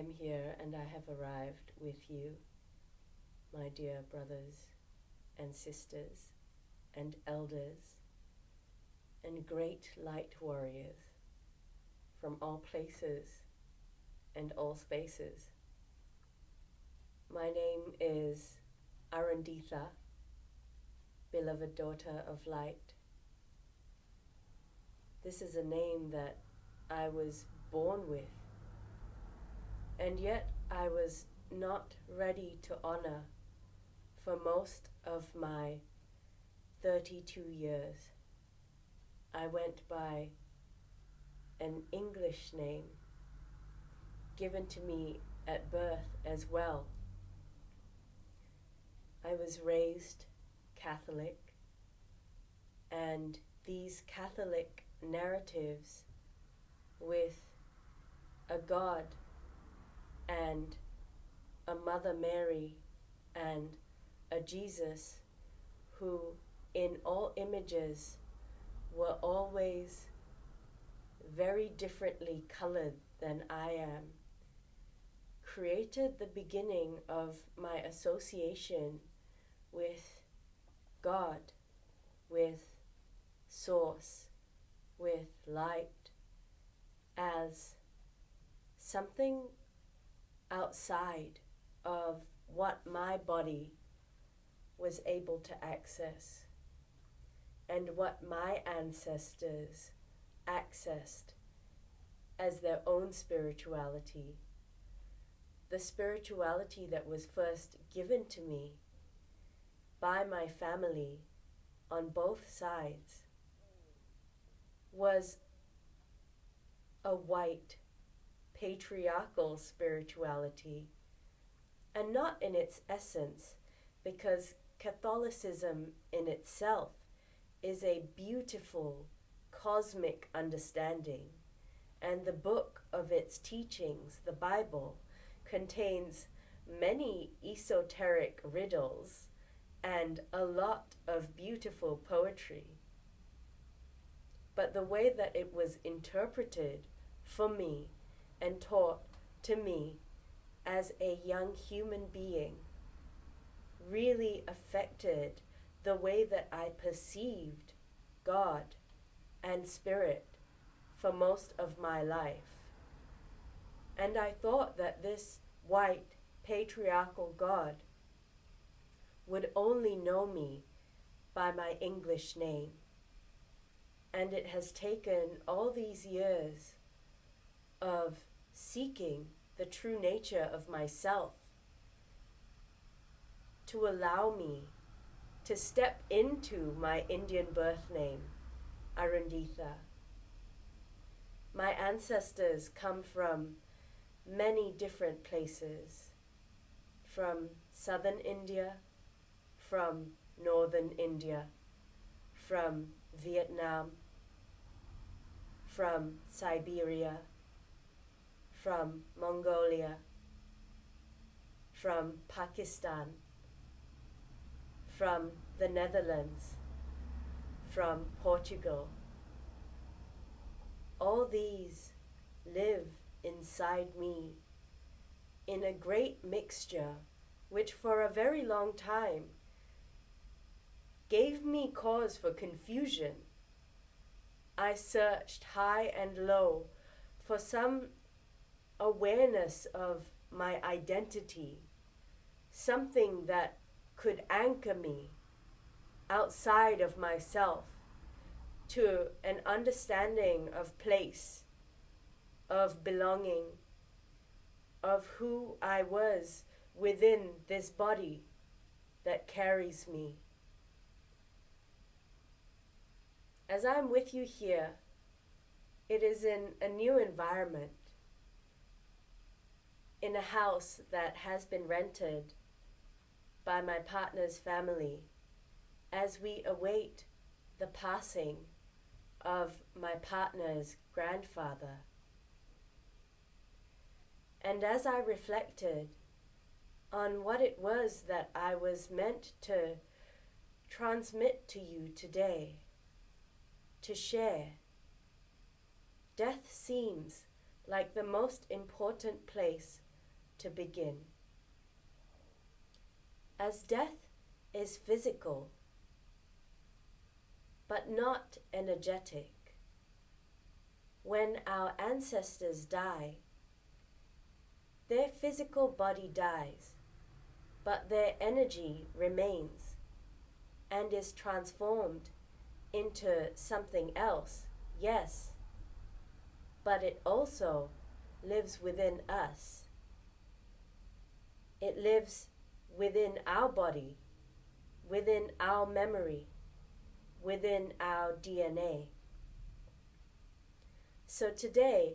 am here and I have arrived with you, my dear brothers and sisters and elders and great light warriors from all places and all spaces. My name is ArunDitha, beloved daughter of light. This is a name that I was born with, and yet I was not ready to honor for most of my 32 years. I went by an English name given to me at birth as well. I was raised Catholic, and these Catholic narratives with a God and a Mother Mary and a Jesus who in all images were always very differently colored than I am, created the beginning of my association with God, with Source, with light, as something outside of what my body was able to access and what my ancestors accessed as their own spirituality, the spirituality that was first given to me by my family on both sides was a white, patriarchal spirituality, and not in its essence, because Catholicism in itself is a beautiful cosmic understanding, and the book of its teachings, the Bible, contains many esoteric riddles and a lot of beautiful poetry. But the way that it was interpreted for me and taught to me as a young human being really affected the way that I perceived God and Spirit for most of my life. And I thought that this white patriarchal God would only know me by my English name. And it has taken all these years of seeking the true nature of myself to allow me to step into my Indian birth name, ArunDitha. My ancestors come from many different places, from southern India, from northern India, from Vietnam, from Siberia, from Mongolia, from Pakistan, from the Netherlands, from Portugal. All these live inside me in a great mixture which for a very long time gave me cause for confusion. I searched high and low for some awareness of my identity, something that could anchor me outside of myself to an understanding of place, of belonging, of who I was within this body that carries me. As I'm with you here, it is in a new environment, in a house that has been rented by my partner's family, as we await the passing of my partner's grandfather. And as I reflected on what it was that I was meant to transmit to you today, to share, death seems like the most important place to begin. As death is physical, but not energetic, when our ancestors die, their physical body dies, but their energy remains and is transformed into something else, yes, but it also lives within us. It lives within our body, within our memory, within our DNA. So today,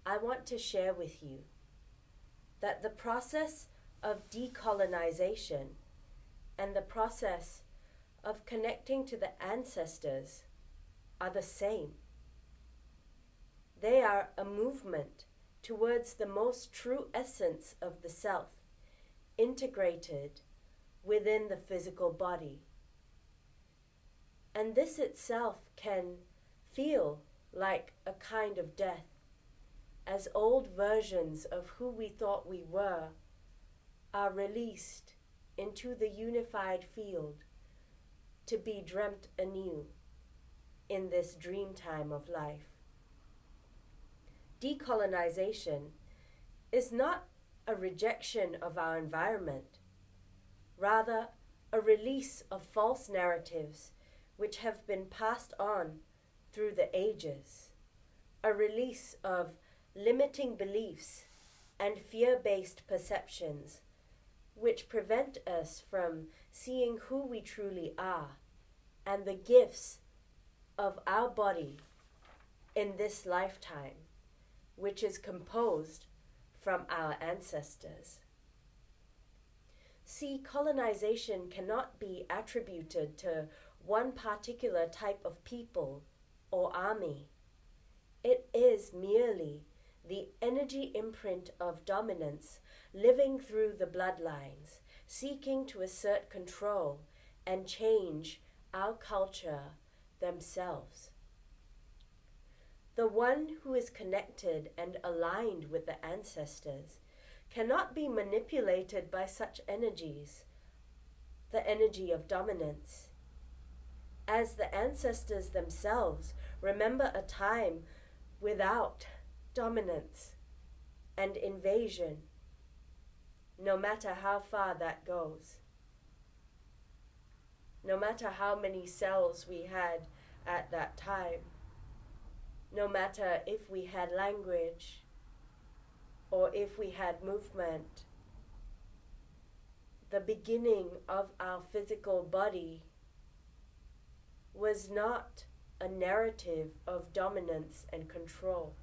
I want to share with you that the process of decolonization and the process of connecting to the ancestors are the same. They are a movement towards the most true essence of the self, integrated within the physical body. And this itself can feel like a kind of death, as old versions of who we thought we were are released into the unified field to be dreamt anew in this dream time of life. Decolonization is not a rejection of our environment, rather a release of false narratives which have been passed on through the ages, a release of limiting beliefs and fear-based perceptions which prevent us from seeing who we truly are and the gifts of our body in this lifetime, which is composed from our ancestors. See, colonization cannot be attributed to one particular type of people or army. It is merely the energy imprint of dominance living through the bloodlines, seeking to assert control and change our culture themselves. The one who is connected and aligned with the ancestors cannot be manipulated by such energies, the energy of dominance. As the ancestors themselves remember a time without dominance and invasion, no matter how far that goes. No matter how many cells we had at that time, no matter if we had language or if we had movement, the beginning of our physical body was not a narrative of dominance and control.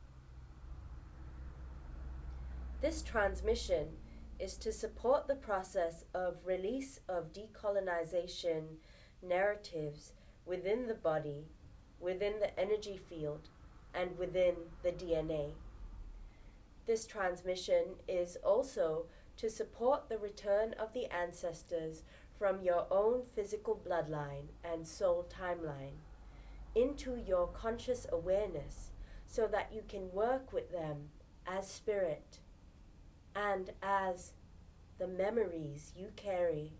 This transmission is to support the process of release of decolonization narratives within the body, within the energy field, and within the DNA. This transmission is also to support the return of the ancestors from your own physical bloodline and soul timeline into your conscious awareness so that you can work with them as spirit and as the memories you carry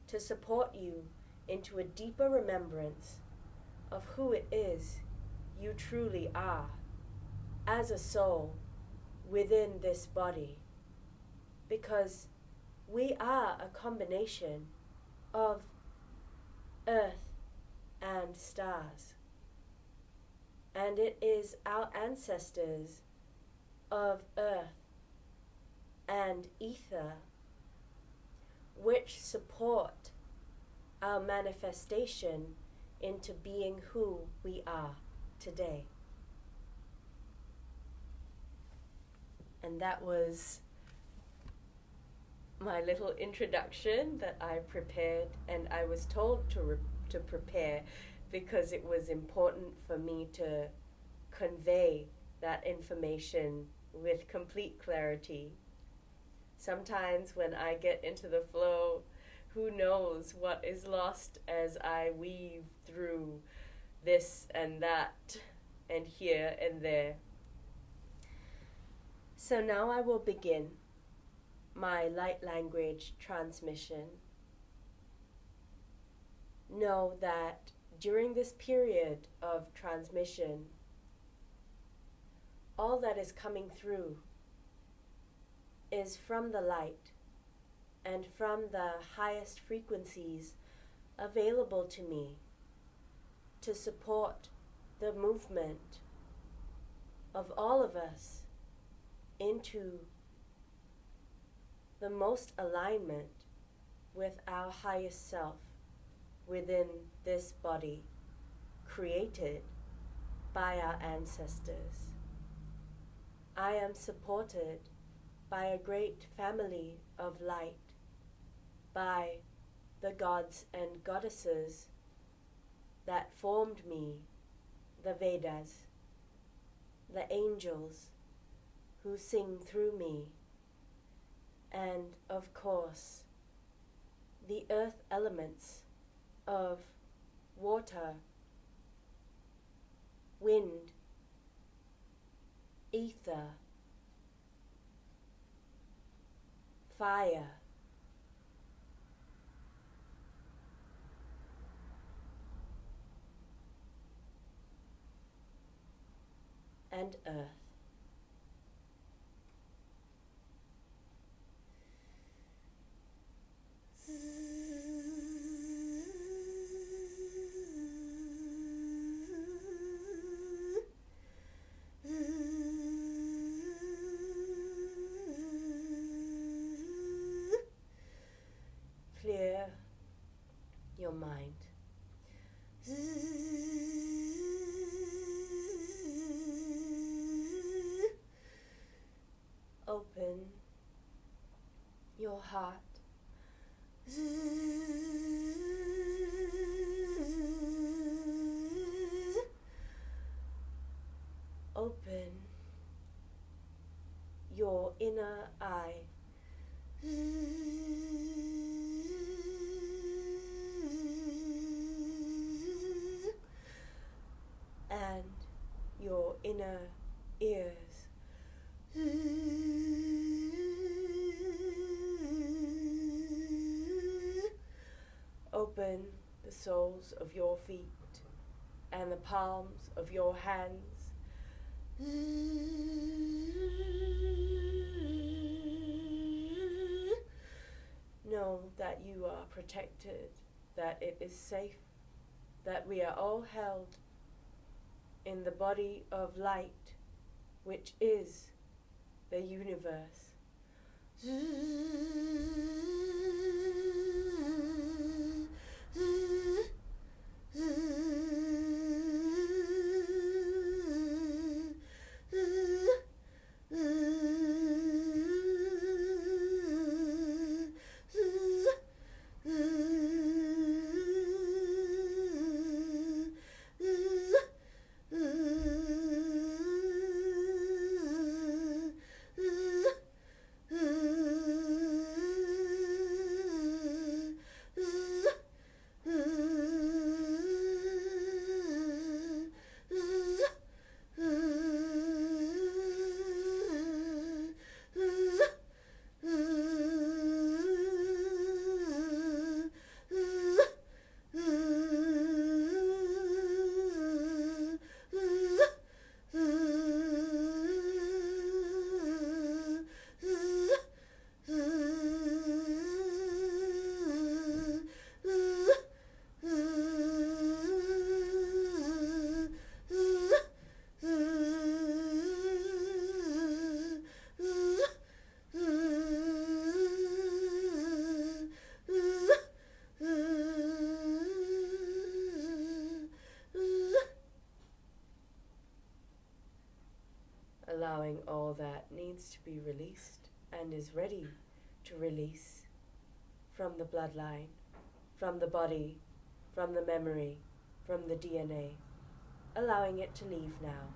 to support you into a deeper remembrance of who it is you truly are as a soul within this body, because we are a combination of earth and stars, and it is our ancestors of earth and ether which support our manifestation into being who we are today. And that was my little introduction that I prepared, and I was told to prepare because it was important for me to convey that information with complete clarity. Sometimes when I get into the flow, who knows what is lost as I weave through this and that and here and there. So now I will begin. my light language transmission, know that during this period of transmission, all that is coming through is from the light and from the highest frequencies available to me to support the movement of all of us into the most alignment with our highest self within this body created by our ancestors. I am supported by a great family of light, by the gods and goddesses that formed me, the Vedas, the angels who sing through me, and of course, the earth elements of water, wind, ether, fire, and earth. Clear your mind. Open your heart. Open your inner eye. And your inner ears. Open the soles of your feet and the palms of your hands. Know that you are protected, that it is safe, that we are all held in the body of light, which is the universe. Allowing all that needs to be released and is ready to release from the bloodline, from the body, from the memory, from the DNA. Allowing it to leave now.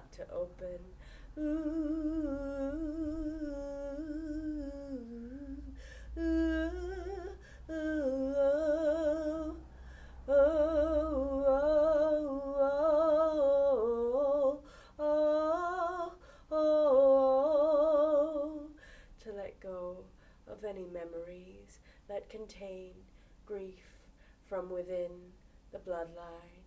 start to open. To let go of any memories that contain grief from within the bloodline.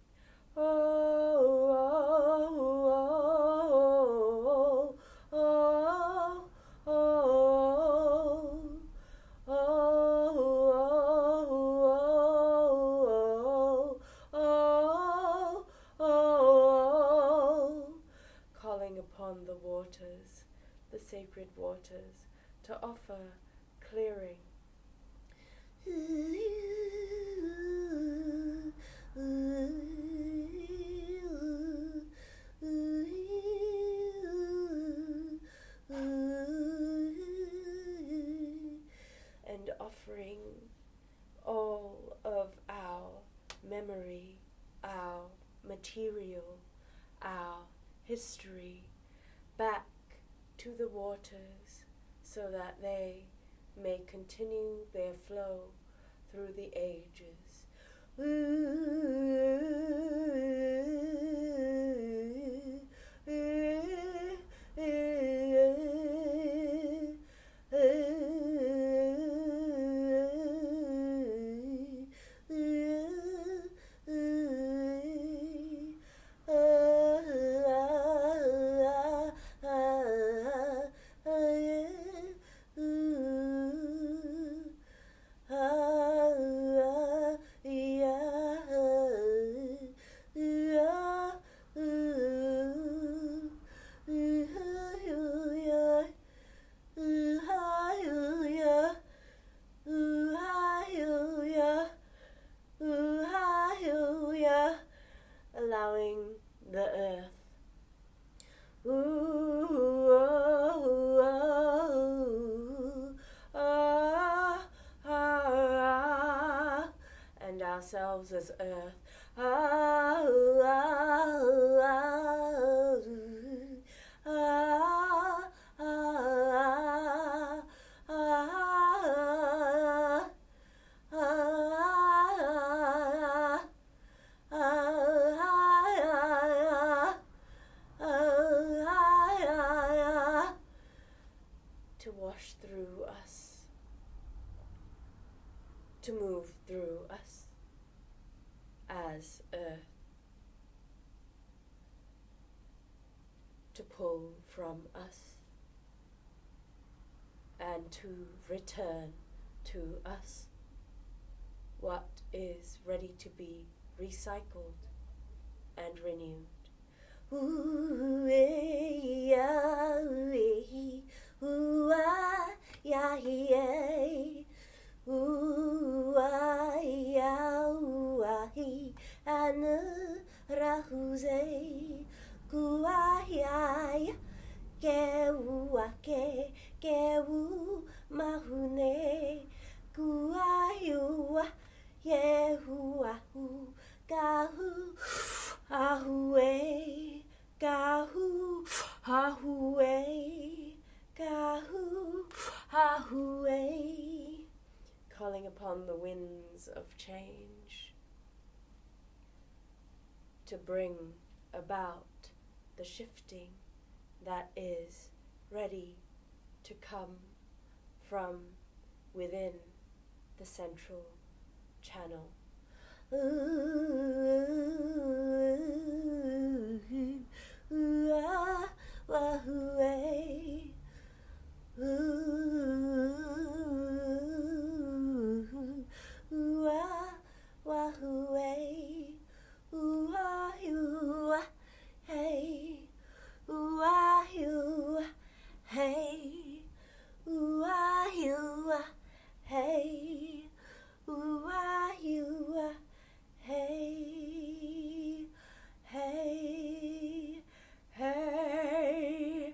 Calling upon the waters, the sacred waters, to offer clearing. And offering all of our memory, our material, our history back to the waters so that they may continue their flow through the ages. Allowing the earth and ourselves as earth to wash through us, to move through us as earth, to pull from us and to return to us what is ready to be recycled and renewed. Calling upon the winds of change to bring about the shifting that is ready to come from within the central channel. Hey,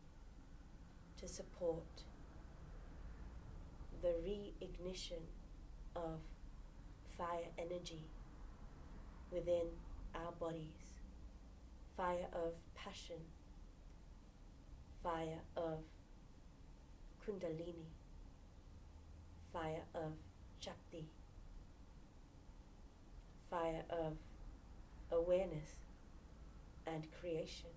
to support the reignition of fire energy within our bodies, fire of passion, fire of kundalini, fire of Shakti, fire of awareness and creation.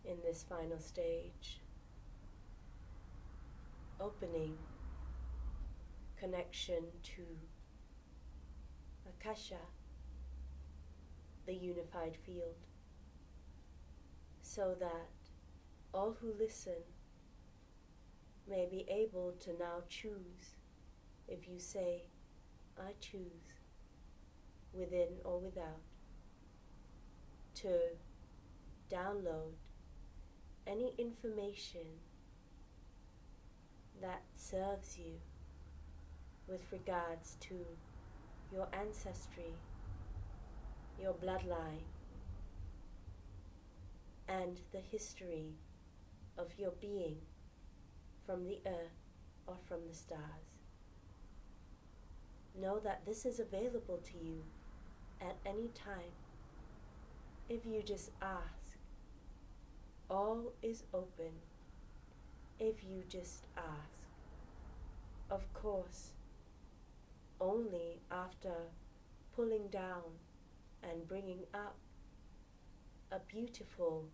In this final stage, opening connection to Akasha, the unified field, so that all who listen may be able to now choose. If you say, I choose, within or without, to download any information that serves you with regards to your ancestry, your bloodline, and the history of your being from the earth or from the stars. Know that this is available to you at any time. If you just ask, all is open. If you just ask. Of course, only after pulling down and bringing up a beautiful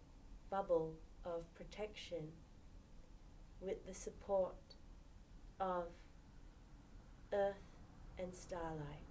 bubble of protection with the support of earth and starlight.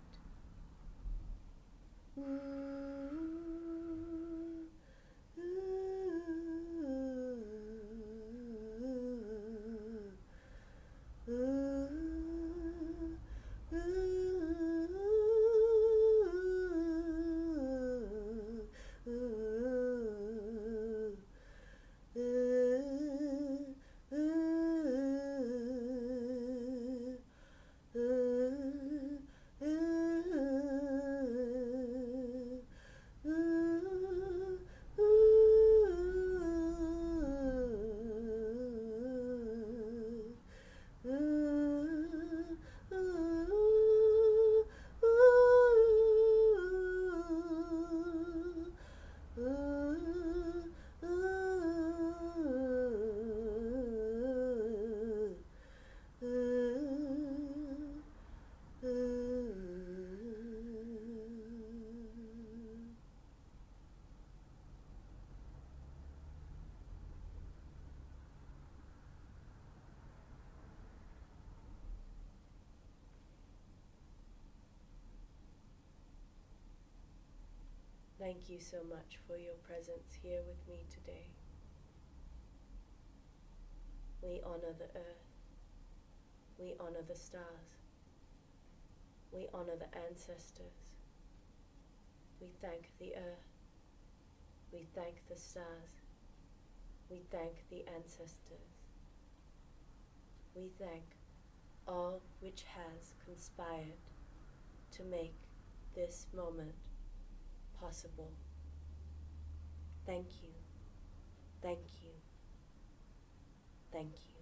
Thank you so much for your presence here with me today. We honor the earth. We honor the stars. We honor the ancestors. We thank the earth. We thank the stars. We thank the ancestors. We thank all which has conspired to make this moment possible. Thank you, thank you, Thank you.